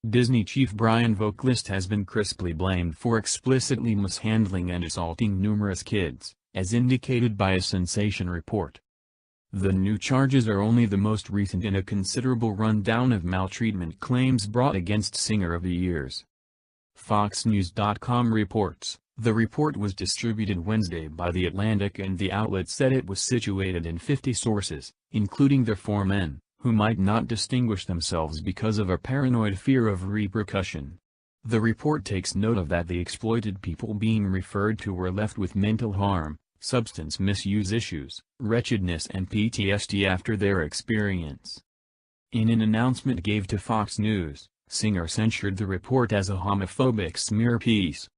Disney chief Bryan, vocalist, has been crisply blamed for explicitly mishandling and assaulting numerous kids, as indicated by a Sensation report. The new charges are only the most recent in a considerable rundown of maltreatment claims brought against singer of the years. FoxNews.com reports, the report was distributed Wednesday by The Atlantic, and the outlet said it was situated in 50 sources, including the 4 men, who might not distinguish themselves because of a paranoid fear of repercussion. The report takes note of that the exploited people being referred to were left with mental harm, substance misuse issues, wretchedness and PTSD after their experience. In an announcement gave to Fox News, singer censured the report as a homophobic smear piece.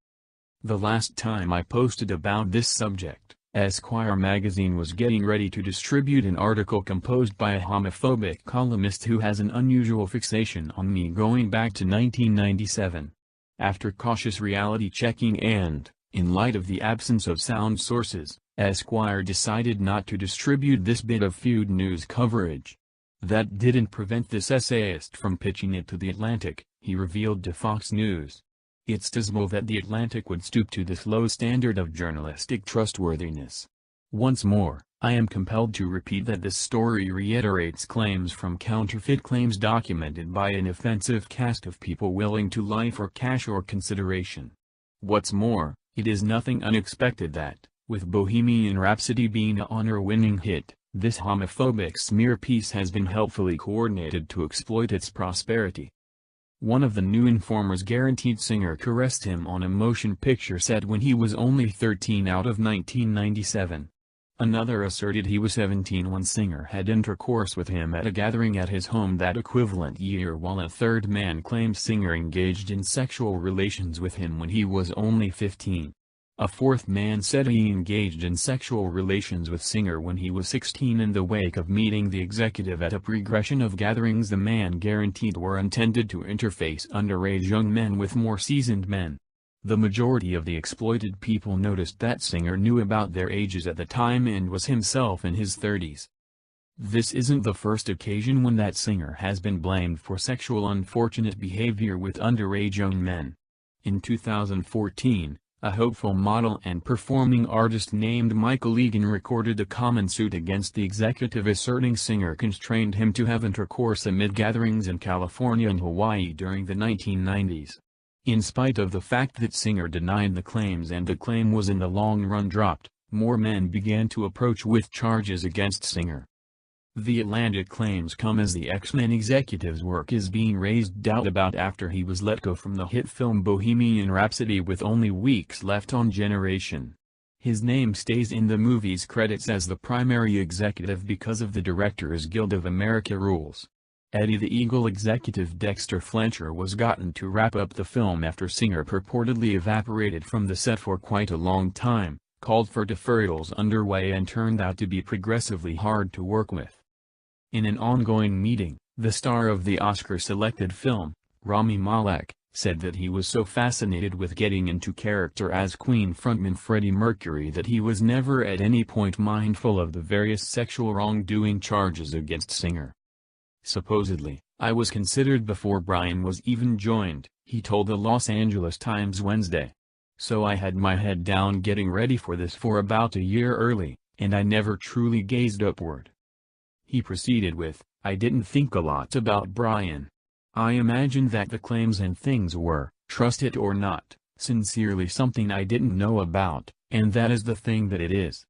"The last time I posted about this subject, Esquire magazine was getting ready to distribute an article composed by a homophobic columnist who has an unusual fixation on me going back to 1997. After cautious reality checking and, in light of the absence of sound sources, Esquire decided not to distribute this bit of feud news coverage. That didn't prevent this essayist from pitching it to The Atlantic," he revealed to Fox News. "It's dismal that The Atlantic would stoop to this low standard of journalistic trustworthiness. Once more, I am compelled to repeat that this story reiterates claims from counterfeit claims documented by an offensive cast of people willing to lie for cash or consideration. What's more, it is nothing unexpected that, with Bohemian Rhapsody being an honor-winning hit, this homophobic smear piece has been helpfully coordinated to exploit its prosperity." One of the new informers guaranteed singer caressed him on a motion picture set when he was only 13 out of 1997. Another asserted he was 17 when singer had intercourse with him at a gathering at his home that equivalent year, while a third man claimed singer engaged in sexual relations with him when he was only 15. A fourth man said he engaged in sexual relations with singer when he was 16 in the wake of meeting the executive at a progression of gatherings the man guaranteed were intended to interface underage young men with more seasoned men. The majority of the exploited people noticed that singer knew about their ages at the time and was himself in his 30s. This isn't the first occasion when that singer has been blamed for sexual unfortunate behavior with underage young men. In 2014, a hopeful model and performing artist named Michael Egan recorded a common suit against the executive asserting singer constrained him to have intercourse amid gatherings in California and Hawaii during the 1990s. In spite of the fact that singer denied the claims and the claim was in the long run dropped, more men began to approach with charges against singer. The Atlantic claims come as the X-Men executive's work is being raised doubt about after he was let go from the hit film Bohemian Rhapsody with only weeks left on Generation. His name stays in the movie's credits as the primary executive because of the Directors Guild of America rules. Eddie the Eagle executive Dexter Fletcher was gotten to wrap up the film after singer purportedly evaporated from the set for quite a long time, called for deferrals underway, and turned out to be progressively hard to work with. In an ongoing meeting, the star of the Oscar-selected film, Rami Malek, said that he was so fascinated with getting into character as Queen frontman Freddie Mercury that he was never at any point mindful of the various sexual wrongdoing charges against singer. "Supposedly, I was considered before Bryan was even joined," he told the Los Angeles Times Wednesday. "So I had my head down getting ready for this for about a year early, and I never truly gazed upward." He proceeded with, "I didn't think a lot about Bryan. I imagined that the claims and things were, trust it or not, sincerely something I didn't know about, and that is the thing that it is.